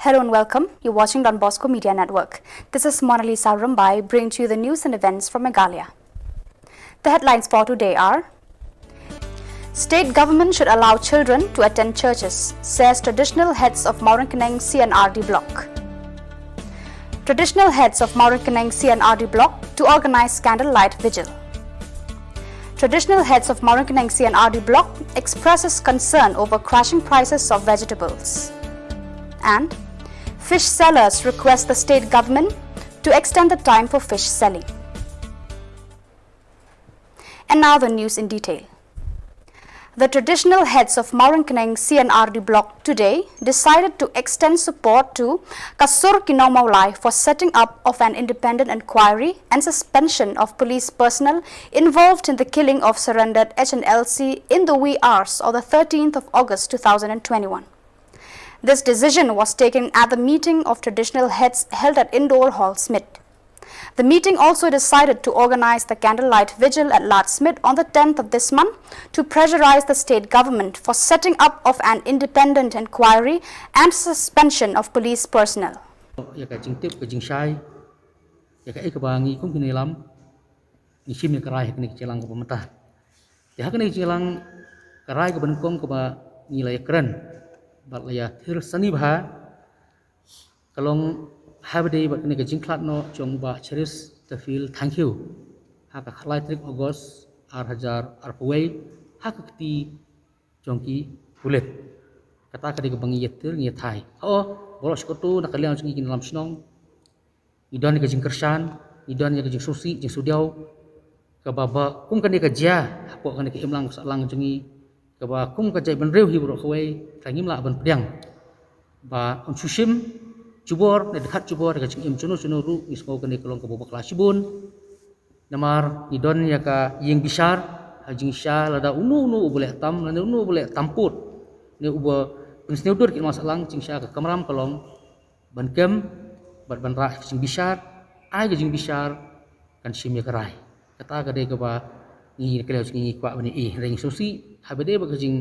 Hello and welcome. You're watching Don Bosco Media Network. This is Monalisa Rumbai bringing to you the news and events from Meghalaya. The headlines for today are: State government should allow children to attend churches, says traditional heads of Mawryngkneng CNRD block. Traditional heads of Mawryngkneng CNRD block to organize candlelight vigil. Traditional heads of Mawryngkneng CNRD block expresses concern over crashing prices of vegetables. And fish sellers request the state government to extend the time for fish selling. And now the news in detail. The traditional heads of Mawryngkneng CNRD block today decided to extend support to Kasur Kinong Maulai for setting up of an independent inquiry and suspension of police personnel involved in the killing of surrendered HNLC in the wee hours of the 13th of August 2021. This decision was taken at the meeting of traditional heads held at Indoor Hall Smith. The meeting also decided to organize the candlelight vigil at Lard Smith on the 10th of this month to pressurize the state government for setting up of an independent inquiry and suspension of police personnel. Batlaya thir sani bha kalong habde bat ne gajing klat no chong ba cheris the feel thank you haka khlai trik August 2000 arpawai haka kti chongki bulet kata kadi bangi yetir ngi thai bolos kotu na kalian chongi kin lam snong idon ne gajing kersan idon ne gajing susi jing sudiau ka baba kum kan ne ka ja hapo kan ne ke imlang salang chongi kaba kum ka jai ban reu hi bro khwai thangim la ban pdiang ba on sushim chubor ne dekhat chubor ka ching im chuno ru isko kan kolong ka bobak la sibun namar idon ya ka yeng bisar hajing sha lada unu boleh tam lada unu boleh tamput ne uba prinsne udur ki masalang ching sha ka kamram kolong ban kem ban ra ching bisar ai ka jing bisar kan sim ya karai kata ka de ka ba ni kele ching kwa bani reng susi habede ba kajing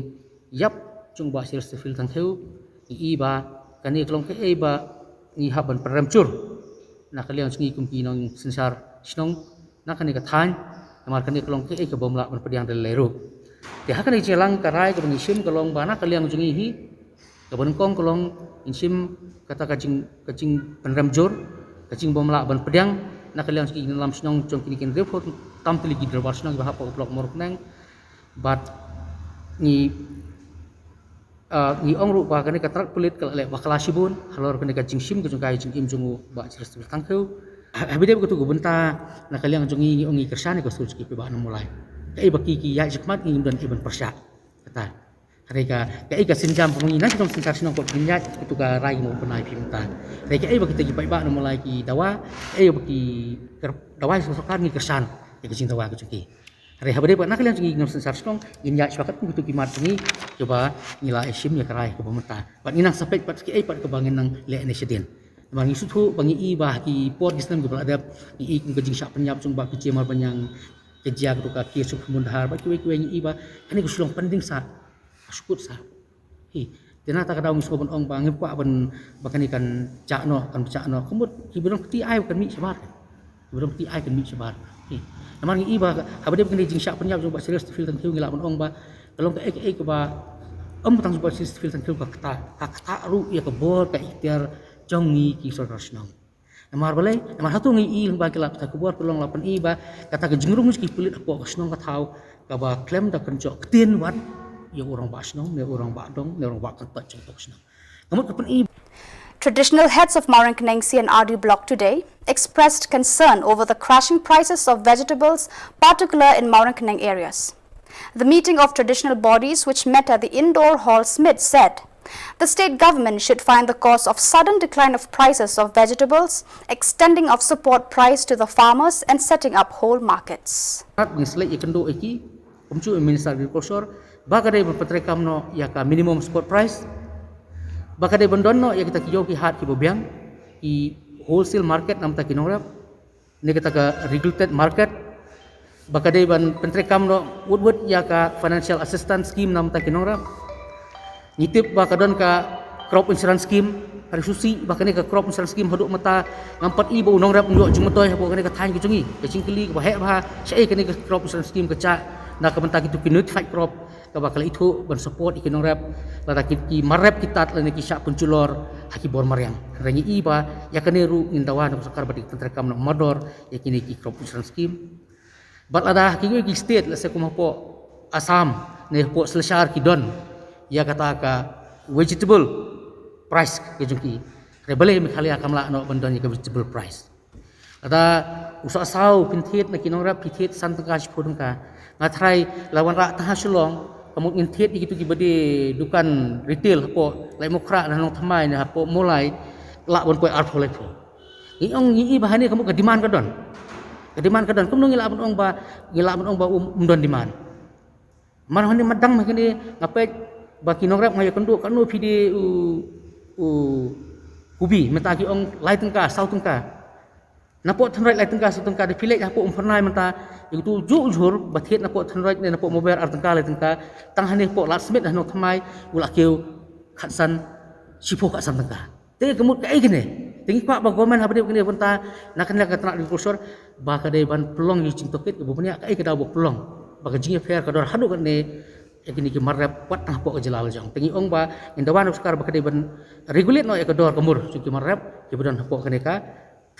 yap chung ba sir fil thang theu I ba kani klong ke ba ni haban paramchur na kalian singi kumpi nong sensar snong na kani ka than namar kani klong ke bom la ban padiang del leru te ha kani chelang karai ka bangisim kolong ba na kalian jungi hi ka ban kong kolong insim kata kajing paramjur kajing bom la ban padiang na kalian singi dalam snong chong kini ken report tam tili gidra ba snong ba ha blok Mawryngkneng bat ni ong ru ba kani katrak pulit kala le bakala sibun halor kani ka jingsim ku jungkai jing im jungu ba ciras tu tangkeu habide ku tu gubenta na kaliang jungi ongi kersane ko sulski pe ba na mulai kai baki ki ya jikmat ngim dan iban persya kata harika kai ka sinjam pengi na kitong sinsar sinong ko ginyat itu ka rai mo penai pimta harika ai baki tagi ba na mulai ki dawa ai baki dawa sosokan ngi kersan ya kecing dawa ku jungi hari habade ba nak kalian jungi ngam sensar snong ginya swakat ku tu kimat jungi coba nila esim ya karai ke pemerintah pat inang sampai pat ki ai pat ke bangin nang le nesiden bangi suthu bangi I bah ki port gisnam ke beladap I ku jing syak penyap chung ba ki cemar banyang kejia ku ka ki suk mundhar ba ki I ba ani ku sulong penting sa sukut sa hi tena ta kadau ngiso bon ong ba ngip kwa ban bakani kan cakno kumut ki berong ti ai kan mi sabar berong ti ai kan mi sabar hi namar ngi I ba habade bakani jing syak penyap chung ba serius fil tan kiu ngila bon ong ba kalong ka ke ba tang super fil tan kiu ka kata ru ya ka bor ka ikhtiar jongi ki sorasnong namar balai namar hatu ngi I ba kelap ta ku bor pelong lapan I ba kata ke jengrung ki pulit apo kasnong ka thau ka ba klem da kan jok tin wan ya orang ba snong ne orang ba dong ne orang ba kan pat jong tok snong ngamut kapan I. Traditional heads of Mawryngkneng CNRD block today expressed concern over the crashing prices of vegetables, particularly in Mawryngkneng areas. The meeting of traditional bodies which met at the Indoor Hall Smith said the state government should find the cause of sudden decline of prices of vegetables, extending of support price to the farmers and setting up whole markets. Bagade berpatrekam no ya ka minimum support price bagade bondon no ya kita kiyo ki hat ki bobiang ki wholesale market nam ta kinong ne kita ka regulated market bagade ban pentrekam no wood ya ka financial assistance scheme nam ta kinong nitip ba kadon ka crop insurance scheme hari susi bahkan ke crop insurance scheme haduk mata ngampat ibu nong rap njuk jung matoy hapo kene ke thain ke jungi ke cingkeli ke bahek bah sei kene ke crop insurance scheme ke ca na ke mentah gitu kinut fight crop ke bakal itu ban support ikinong rap lata ki marep kitat lene ki syak punculor haki bor maryang rengi iba ya kene ru intawan sakar badik tentrekam no modor ya kini ki crop insurance scheme bat ada haki ki state la se kumapo Assam ne po selesar ki don ya kata ka vegetable price ke jungki rebele mi khali akam la no bandon ke vegetable price ada usa sau pinthit na kinong rap pinthit santaka chpodung ka ngatrai lawan ra tah sulong kamu pinthit gitu ki bade dukan retail hapo lai mokra na nong thamai na hapo mulai la bon koi art hole pho i ong i bahane kamu ke demand ka don kamu ngila bon ong ba don demand man hone madang makini ngape baki nong rap ngayo kendu kanu pide kubi metaki ong lai tengka sau tengka napo thanrai lai tengka sau tengka de pilek hapo umpernai menta itu jujur bathiet napo thanrai ne napo mobile ar tengka lai tengka tanghane po lat smith no thamai ulak keu khatsan sipo khatsan tengka te kemut kai kene tingi pak ba gomen habde kene benta nakan la katnak di kursor ba ka de ban pelong yu cingtokit ke bupanya kai ke dawo pelong ba ka jinge fair ka dor hadu kene ekini ki marrap pat nah po jelal jang tingi ong ba indawan skar ba ka de ban regulate no ekador kamur cuki marrap ki budan po kene ka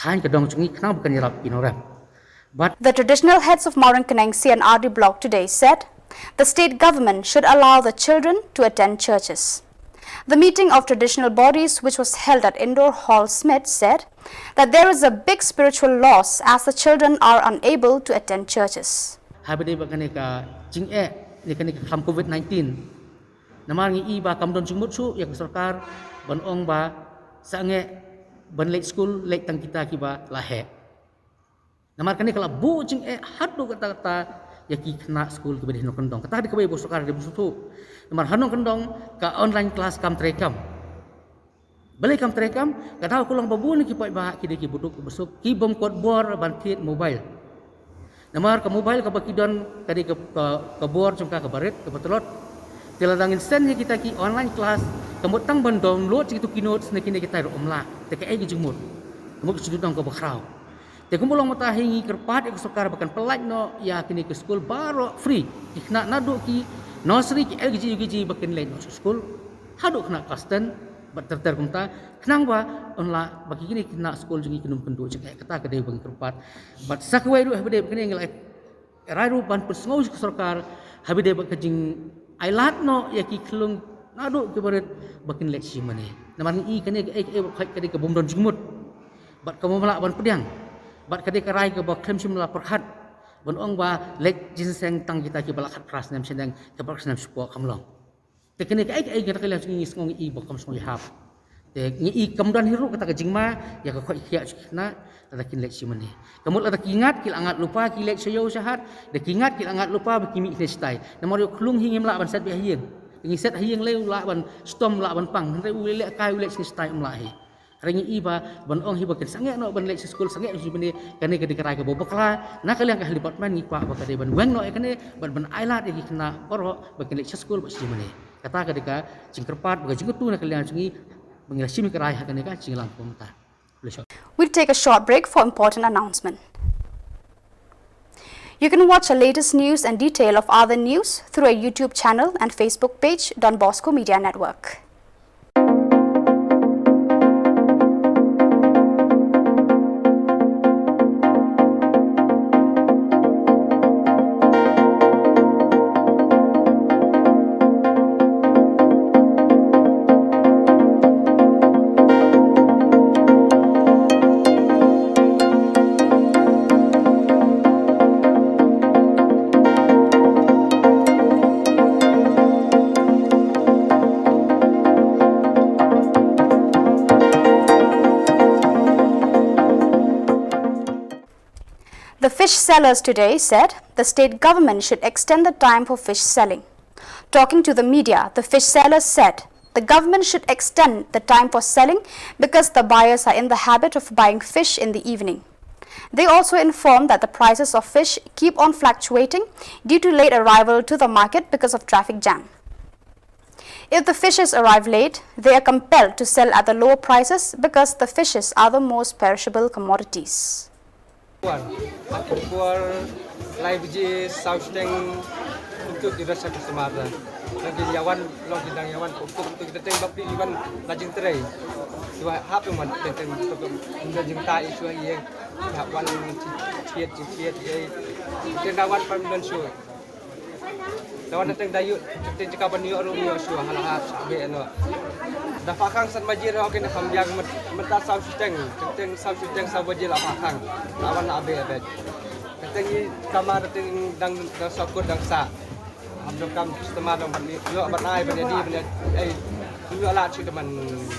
thain ka dong chungi khna bukan yarap kinorap. But The traditional heads of Maurang Keneng CNRD block today said the state government should allow the children to attend churches. The meeting of traditional bodies, which was held at Indoor Hall Smith, said that there is a big spiritual loss as the children are unable to attend churches. habde ba kane ka jing ni kane ka kham COVID-19 namar ngi ba kam don jumut su ya sarkar ban ong ba sange ban late school late tang kita ki ba lahe namar kane kala bu jing hadu kata ya ki kena school ke bede no kendong kata di kabe bo sarkar de busu namar hanong kendong ka online class kam trekam balik kam trekam kata ko long babu ni ki pai ba ki de ki buduk besuk ki bom kod bor ban tiet mobile namar ke mobile ke bakidon tadi ke bor jumka ke barit ke betelot tiladang instan kita ki online class kemut tang ban download itu kinot snekine kita ro omla te ke jumut kemut sudutang ke bakrau te kumulong mata hingi kerpat ek sokar bakan pelaj no ya kini ke school baro free ikna nadu ki nursery ki LGG bakan lain no school hadu kena kasten terter kumta kenang ba onla bagi kini kena school jungi kinum kendu cek kata kedai bang kerpat bat sakwai du habde kini ngelai rairu ban persngau ke sarkar habde bak kejing ailat no ya ki klung nadu ke baret bakin lek simane naman i kene khai kedai ke bomdon jingmut bat kamu malak ban pediang bat kedai ke rai ke bak klem simla perhat ban ong ba lek jinseng tang kita ki balak kras nam sendang ke bak nam supo kamlong te kene ke kita kala ngi ngong i bokam song hap te ngi kamdan hiru kata ke jingma ya ka khoi khia na ta kin lek simane kamut la kingat kil angat lupa ki lek sayo sahat de kingat kil angat lupa kimi ne stai namor klung hingim la ban sat bi hieng ngi set hieng leu la ban stom la ban pang re u lek kai lek stai um la hi rengi iba ban ong hiba ken sange no ban lek school sange ju bene kane ke dikarai ke bobakla na kali ang kahlibat man ngi kwa ba kade ban weng no kane ban ailat ki kena oro ba ken lek school ba simane kata ketika cingkerpat bagai cingketu nak kalian cingi mengilasim kerai hakane ka cinglang pomta. We'll take a short break for important announcement. You can watch the latest news and detail of other news through a YouTube channel and Facebook page Don Bosco Media Network. The fish sellers today said the state government should extend the time for fish selling. Talking to the media, the fish sellers said the government should extend the time for selling because the buyers are in the habit of buying fish in the evening. They also informed that the prices of fish keep on fluctuating due to late arrival to the market because of traffic jam. If the fishes arrive late, they are compelled to sell at the lower prices because the fishes are the most perishable commodities. Live ji sausteng untuk dirasa kesemada. Lagi yawan lagi dang yawan untuk kita tembak di yawan lajeng terai. Dua hap yang man tentang untuk lajeng tai isu ye. Wan ciet ye. Tendawan pamdan su. Lawan tentang dayu tentang cakapan yo rumio su halahat be no. Dafakang san majir oke na kambiang mentas sausteng tentang sausteng sabajil apakang. Lawan abe. Ketengi kamar teng dang sokot dang sa. Abdul kam sistema dang ban yo ban ai ban jadi ban ai yo la chi man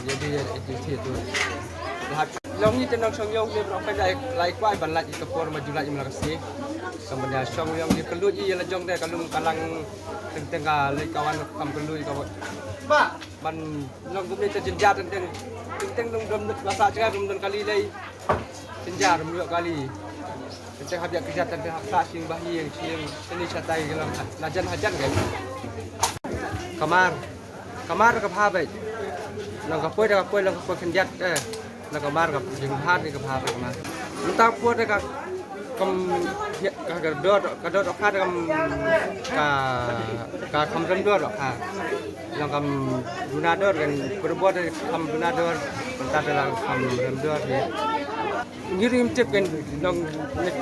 jadi itu. Long ni tenang song yong ni berapa lai kwai ban la ke por maju la imla kasi. Kemudian song yong ni kelut i la jong de kalung kalang teng ga lai kawan kam kelut ka ba ban long gum ni jenja teng dum bahasa cakap dum kali lai jenja dum kali. Kita habis kegiatan hak sing bahi yang sini satai dalam najan hajan kan. Kamar ke pha baik. Lang ka poi lang ka poi kenjat lang kamar ka jing hat ni ka pha baik kamar. Entah poi ka kam ka dot pha ka kam rem dot ha. Lang kam dunador kan berbuat kam dunador entah dalam kam rem dot ni. Ngirim tip kan nong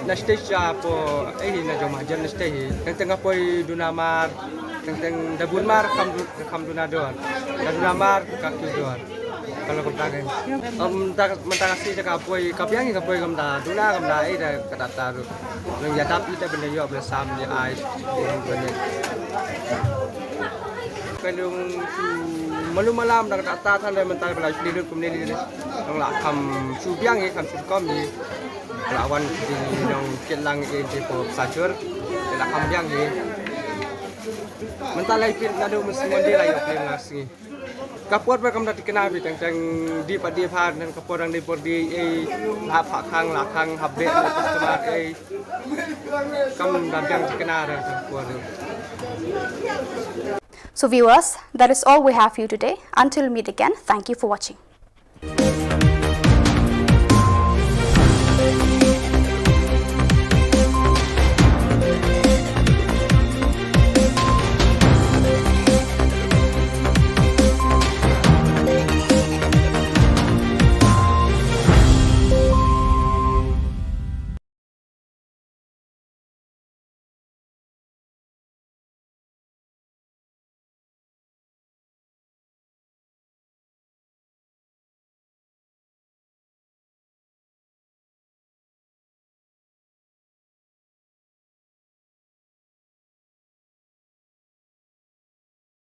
nastasya po na jom hajan nastai tengah poi dunamar teng dabunmar kam dunador dunamar kakidor kalau katakan mentangasi cakap poi kapiang kam da duna kam da da kata taru nong ya tapi ta benda yo bersam ni ai benda kalau malam dah kata tan dan mentang belas di dalam ni nong la kam subiang kam sukom ni lawan di nong kelang di po sajur la kam biang ni mentang lai pin nadu mesti mandi lai ok nasi kapur ba kam dah dikenal bi teng di padi phan dan kapur ang di por di la khang habbe customer kam dah biang dikenal dah kapur. So viewers, that is all we have for you today. Until we meet again, thank you for watching.